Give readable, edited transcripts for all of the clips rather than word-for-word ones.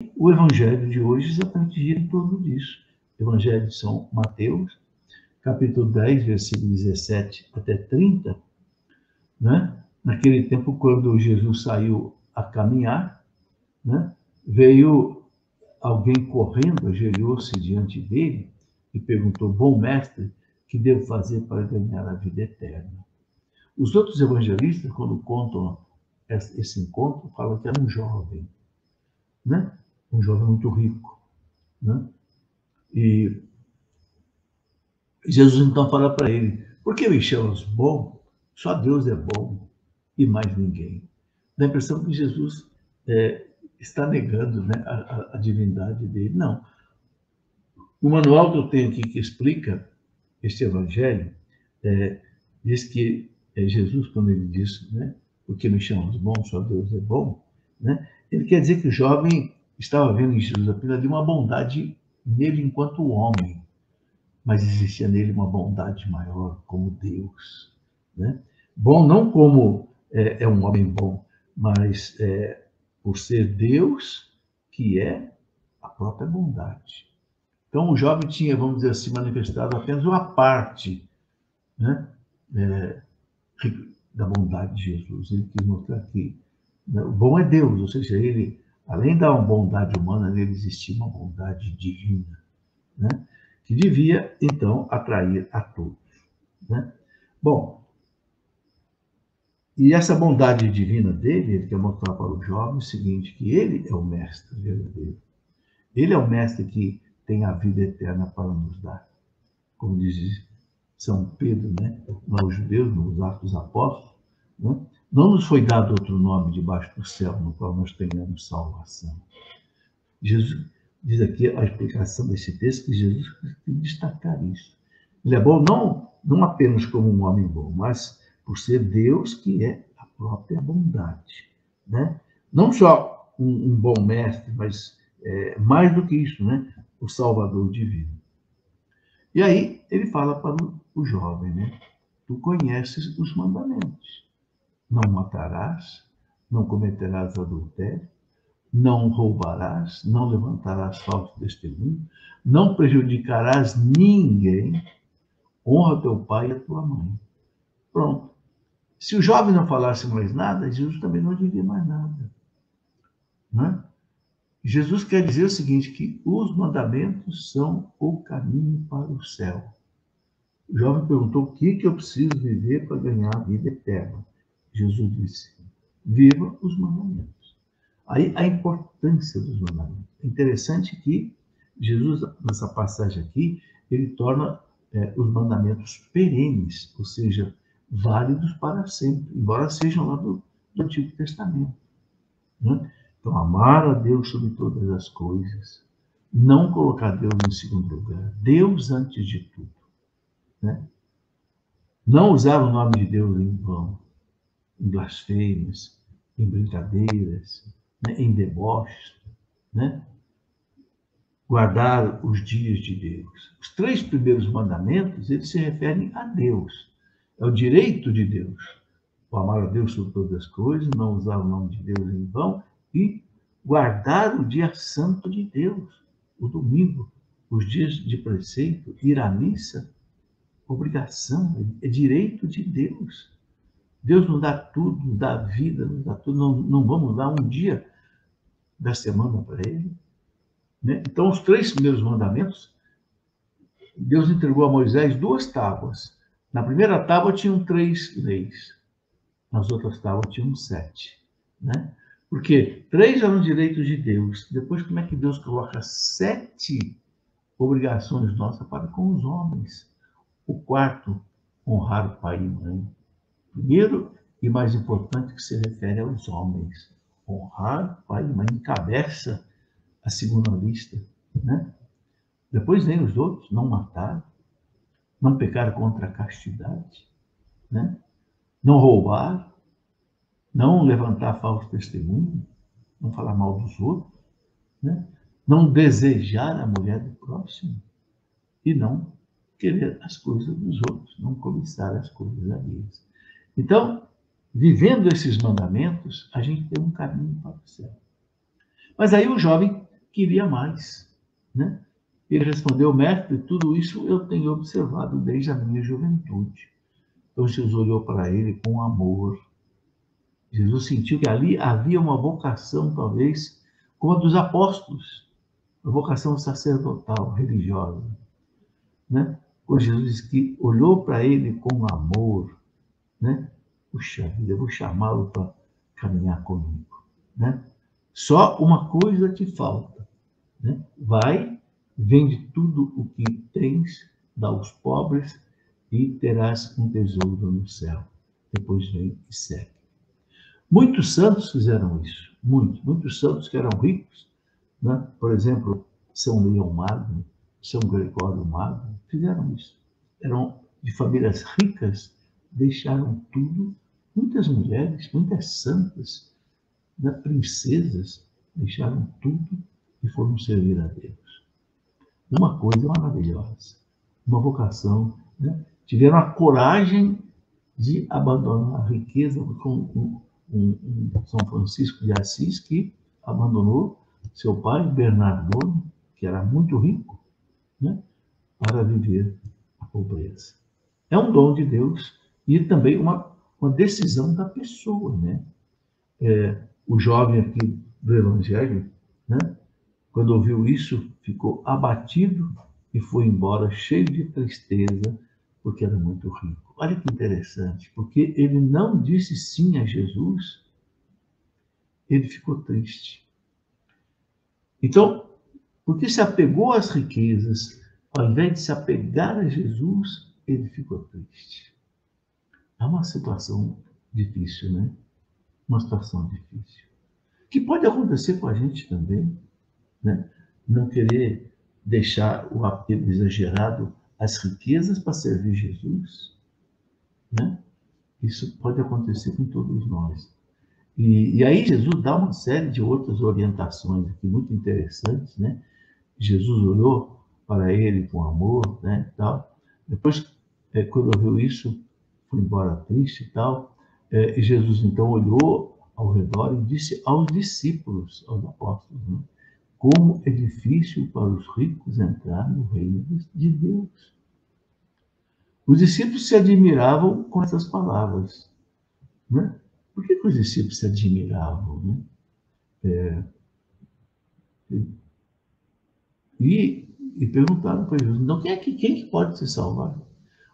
o evangelho de hoje exatamente gira em torno disso. Evangelho de São Mateus, capítulo 10, versículo 17 até 30, né? Naquele tempo, quando Jesus saiu a caminhar, né? Veio alguém correndo, ajoelhou-se diante dele e perguntou: bom mestre, que devo fazer para ganhar a vida eterna? Os outros evangelistas, quando contam esse encontro, falam que era um jovem, né? Um jovem muito rico, né? E Jesus então fala para ele: por que me chamas bom? Só Deus é bom e mais ninguém. Dá a impressão que Jesus está negando, né, a divindade dele. Não. O manual que eu tenho aqui que explica este evangelho diz que Jesus, quando ele disse, né, por que me chamas bom? Só Deus é bom, né? Ele quer dizer que o jovem estava vendo em Jesus apenas de uma bondade nele enquanto homem, mas existia nele uma bondade maior como Deus, né? Bom não como um homem bom, mas por ser Deus, que é a própria bondade. Então o jovem tinha, vamos dizer assim, manifestado apenas uma parte, né, da bondade de Jesus. Ele quis mostrar que, né, o bom é Deus, ou seja, ele, além da bondade humana, nele existia uma bondade divina, né, que devia, então, atrair a todos, né? Bom, e essa bondade divina dele, ele quer mostrar para o jovem o seguinte, que ele é o mestre verdadeiro. Ele é o mestre que tem a vida eterna para nos dar. Como diz São Pedro, né, aos judeus, nos Atos dos Apóstolos, né? Não nos foi dado outro nome debaixo do céu no qual nós tenhamos salvação. Jesus diz aqui a explicação desse texto que Jesus quis destacar isso. Ele é bom não apenas como um homem bom, mas por ser Deus, que é a própria bondade, né? Não só um bom mestre, mas mais do que isso, né? O Salvador divino. E aí ele fala para o jovem, né? Tu conheces os mandamentos. Não matarás, não cometerás adultério, não roubarás, não levantarás falso testemunho, não prejudicarás ninguém, honra teu pai e a tua mãe. Pronto. Se o jovem não falasse mais nada, Jesus também não diria mais nada, né? Jesus quer dizer o seguinte, que os mandamentos são o caminho para o céu. O jovem perguntou: o que eu preciso viver para ganhar a vida eterna? Jesus disse: viva os mandamentos. Aí a importância dos mandamentos. É interessante que Jesus, nessa passagem aqui, ele torna os mandamentos perenes, ou seja, válidos para sempre, embora sejam lá do Antigo Testamento, né? Então, amar a Deus sobre todas as coisas, não colocar Deus em segundo lugar, Deus antes de tudo, né? Não usar o nome de Deus em vão, em blasfêmias, em brincadeiras, né, em deboches, né? Guardar os dias de Deus. Os 3 primeiros mandamentos, eles se referem a Deus. É o direito de Deus. O amar a Deus sobre todas as coisas, não usar o nome de Deus em vão e guardar o dia santo de Deus, o domingo, os dias de preceito, ir à missa, obrigação, é direito de Deus. Deus nos dá tudo, nos dá vida, nos dá tudo. Não vamos dar um dia da semana para Ele, né? Então, os 3 primeiros mandamentos, Deus entregou a Moisés 2 tábuas. Na primeira tábua tinham 3 leis, nas outras tábuas tinham 7, né? Porque 3 eram direitos de Deus. Depois, como é que Deus coloca 7 obrigações nossas para com os homens? O quarto, honrar o pai e mãe. Primeiro e mais importante, que se refere aos homens. Honrar pai e mãe encabeça a segunda lista, né? Depois vem os outros: não matar, não pecar contra a castidade, né? Não roubar, não levantar falso testemunho, não falar mal dos outros, né? Não desejar a mulher do próximo e não querer as coisas dos outros, não cobiçar as coisas alheias. Então, vivendo esses mandamentos, a gente tem um caminho para o céu. Mas aí o jovem queria mais, né? Ele respondeu: mestre, tudo isso eu tenho observado desde a minha juventude. Então Jesus olhou para ele com amor. Jesus sentiu que ali havia uma vocação, talvez, como a dos apóstolos, uma vocação sacerdotal, religiosa, né? Quando Jesus disse que olhou para ele com amor, né? Puxa vida, eu vou chamá-lo para caminhar comigo, né? Só uma coisa te falta, né? Vai, vende tudo o que tens, dá aos pobres e terás um tesouro no céu. Depois vem e segue. Muitos santos fizeram isso, muitos santos que eram ricos, né? Por exemplo, São Leão Magno, São Gregório Magno, fizeram isso. Eram de famílias ricas, deixaram tudo. Muitas mulheres, muitas santas, né? Princesas, deixaram tudo e foram servir a Deus. Uma coisa maravilhosa, uma vocação, né? Tiveram a coragem de abandonar a riqueza, com São Francisco de Assis, que abandonou seu pai, Bernardone, que era muito rico, né, para viver a pobreza. É um dom de Deus e também uma decisão da pessoa, né? O jovem aqui do Evangelho, né, quando ouviu isso, ficou abatido e foi embora cheio de tristeza, porque era muito rico. Olha que interessante, porque ele não disse sim a Jesus, ele ficou triste. Então, porque se apegou às riquezas, ao invés de se apegar a Jesus, ele ficou triste. É uma situação difícil, né? Uma situação difícil. Que pode acontecer com a gente também, né? Não querer deixar o apego exagerado às riquezas para servir Jesus, né? Isso pode acontecer com todos nós. E aí Jesus dá uma série de outras orientações aqui muito interessantes, né? Jesus olhou para ele com amor, né? Tal. Depois, quando ouviu isso, foi embora triste e tal. E Jesus então olhou ao redor e disse aos discípulos, aos apóstolos, né? Como é difícil para os ricos entrar no reino de Deus. Os discípulos se admiravam com essas palavras, né? Por que os discípulos se admiravam, né? E perguntaram para Jesus: então quem que pode se salvar?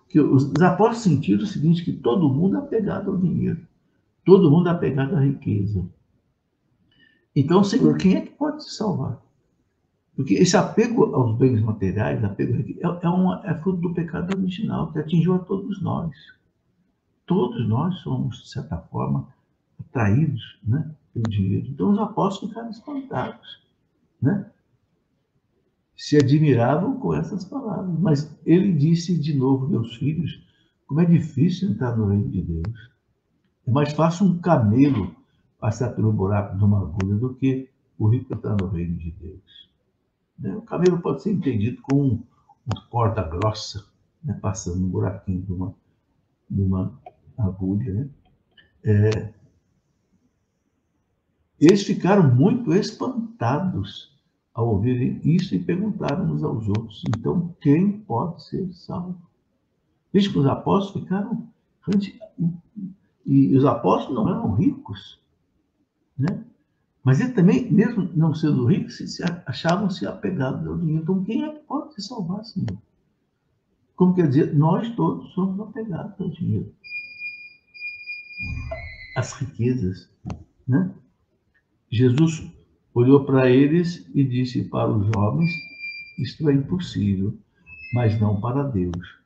Porque os apóstolos sentiram o seguinte, que todo mundo é apegado ao dinheiro, todo mundo é apegado à riqueza. Então, Senhor, quem é que pode se salvar? Porque esse apego aos bens materiais, apego é fruto do pecado original, que atingiu a todos nós. Todos nós somos, de certa forma, atraídos, né, pelo dinheiro. Então, os apóstolos ficaram espantados, né? Se admiravam com essas palavras. Mas ele disse de novo: meus filhos, como é difícil entrar no reino de Deus. É mais fácil um camelo passar pelo buraco de uma agulha do que o rico entrar no reino de Deus. O camelo pode ser entendido como uma corda grossa, né, passando no buraquinho de uma agulha, né? Eles ficaram muito espantados ao ouvirem isso e perguntaram uns aos outros: então, quem pode ser salvo? Veja que os apóstolos ficaram... E os apóstolos não eram ricos, né? Mas eles também, mesmo não sendo ricos, achavam-se apegados ao dinheiro. Então, quem é que pode se salvar, Senhor? Como quer dizer, nós todos somos apegados ao dinheiro, às riquezas, né? Jesus olhou para eles e disse para os homens: isto é impossível, mas não para Deus.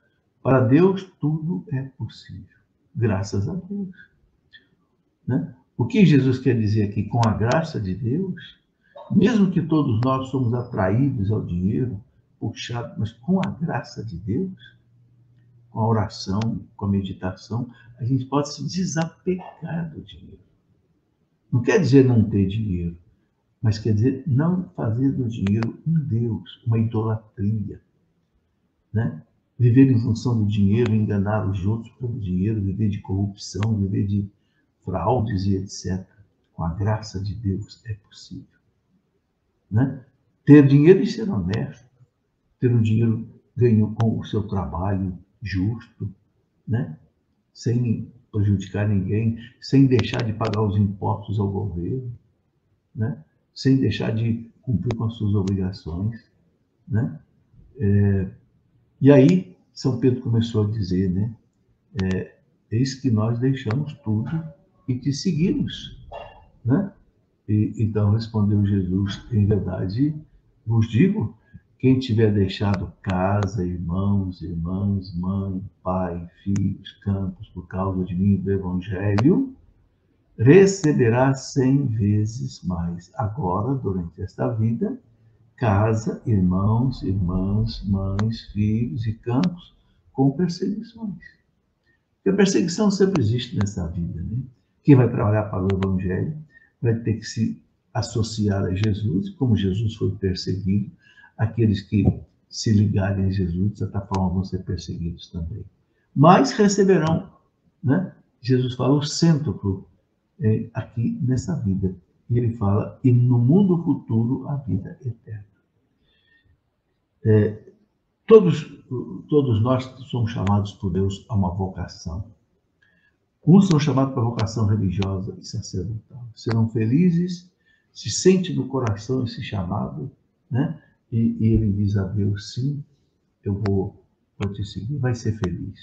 Para Deus tudo é possível, graças a Deus, né? O que Jesus quer dizer aqui? Com a graça de Deus, mesmo que todos nós somos atraídos ao dinheiro, puxados, mas com a graça de Deus, com a oração, com a meditação, a gente pode se desapegar do dinheiro. Não quer dizer não ter dinheiro, mas quer dizer não fazer do dinheiro um Deus, uma idolatria, né? Viver em função do dinheiro, enganar os outros pelo dinheiro, viver de corrupção, viver de fraudes e etc. Com a graça de Deus é possível, né? ter dinheiro e ser honesto, ter o dinheiro ganho com o seu trabalho justo, né? Sem prejudicar ninguém, sem deixar de pagar os impostos ao governo, né? Sem deixar de cumprir com as suas obrigações, né? E aí, São Pedro começou a dizer, né? Eis que nós deixamos tudo e te seguimos, né? E então respondeu Jesus, em verdade vos digo, quem tiver deixado casa, irmãos, irmãs, mãe, pai, filhos, campos, por causa de mim e do Evangelho, receberá 100 vezes mais. Agora, durante esta vida, casa, irmãos, irmãs, mães, filhos e campos, com perseguições. Porque a perseguição sempre existe nessa vida, né? Quem vai trabalhar para o Evangelho vai ter que se associar a Jesus, como Jesus foi perseguido. Aqueles que se ligarem a Jesus, de certa forma, vão ser perseguidos também. Mas receberão, né? Jesus fala o cêntuplo aqui nessa vida. E ele fala, e no mundo futuro, a vida eterna. Todos nós somos chamados por Deus a uma vocação. Uns são chamados para a vocação religiosa e sacerdotal. Serão felizes, se sente no coração esse chamado, né? E ele diz a Deus, sim, eu vou te seguir, vai ser feliz.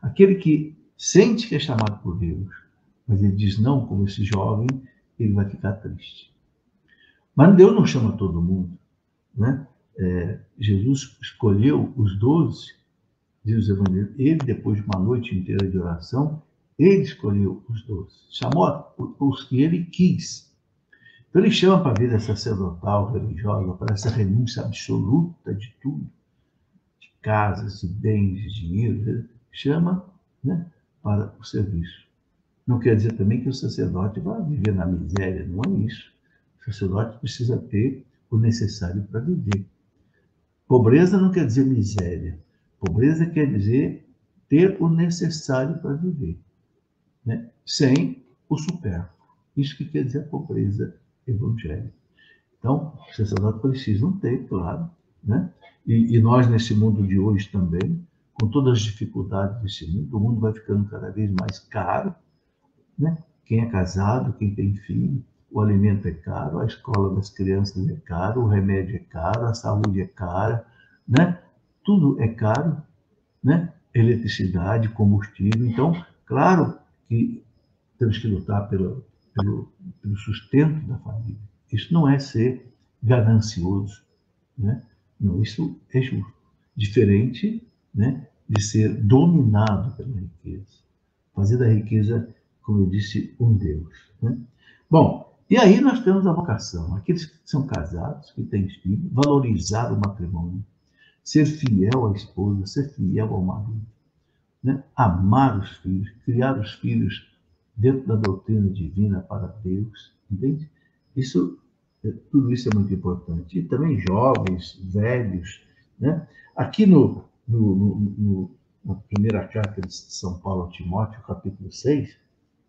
Aquele que sente que é chamado por Deus, mas ele diz não, como esse jovem, ele vai ficar triste. Mas Deus não chama todo mundo, né? Jesus escolheu os 12, diz os evangelhos, ele, depois de uma noite inteira de oração, ele escolheu os 12, chamou os que ele quis. Então ele chama para a vida sacerdotal, religiosa, para essa renúncia absoluta de tudo, de casas, de bens, de dinheiro, ele chama, né, para o serviço. Não quer dizer também que o sacerdote vai viver na miséria, não é isso. O sacerdote precisa ter o necessário para viver. Pobreza não quer dizer miséria. Pobreza quer dizer ter o necessário para viver, né? Sem o supérfluo. Isso que quer dizer a pobreza evangélica. Então, os sacerdotes precisam ter, claro, né? E nós, nesse mundo de hoje também, com todas as dificuldades desse mundo, o mundo vai ficando cada vez mais caro, né? Quem é casado, quem tem filho, o alimento é caro, a escola das crianças é caro, o remédio é caro, a saúde é cara, né? Tudo é caro, né? Eletricidade, combustível. Então, claro que temos que lutar pelo sustento da família. Isso não é ser ganancioso, né? Não, isso é justo. Diferente, né, de ser dominado pela riqueza. Fazer da riqueza, como eu disse, um Deus, né? Bom, e aí nós temos a vocação. Aqueles que são casados, que têm filhos, valorizar o matrimônio, ser fiel à esposa, ser fiel ao marido, né? Amar os filhos, criar os filhos dentro da doutrina divina para Deus, entende? Tudo isso é muito importante. E também jovens, velhos, né? Aqui na primeira carta de São Paulo a Timóteo, capítulo 6,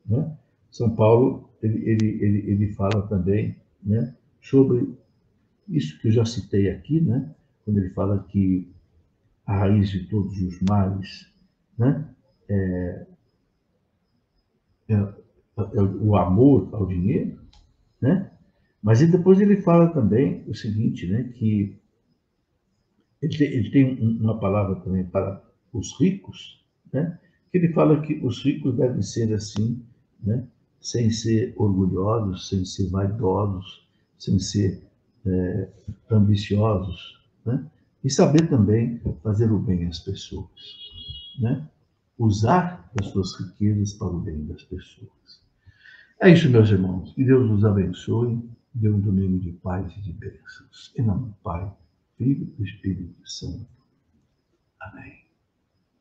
né? São Paulo ele fala também, né, sobre isso que eu já citei aqui, né? Quando ele fala que a raiz de todos os males, né, é o amor ao dinheiro, né? Mas depois ele fala também o seguinte, né, que ele tem uma palavra também para os ricos, né? Que ele fala que os ricos devem ser assim, né? Sem ser orgulhosos, sem ser vaidosos, sem ser ambiciosos, né? E saber também fazer o bem às pessoas, né? Usar as suas riquezas para o bem das pessoas. É isso, meus irmãos. Que Deus nos abençoe, dê um domingo de paz e de bênçãos. Em nome do Pai, Filho e Espírito Santo. Amém.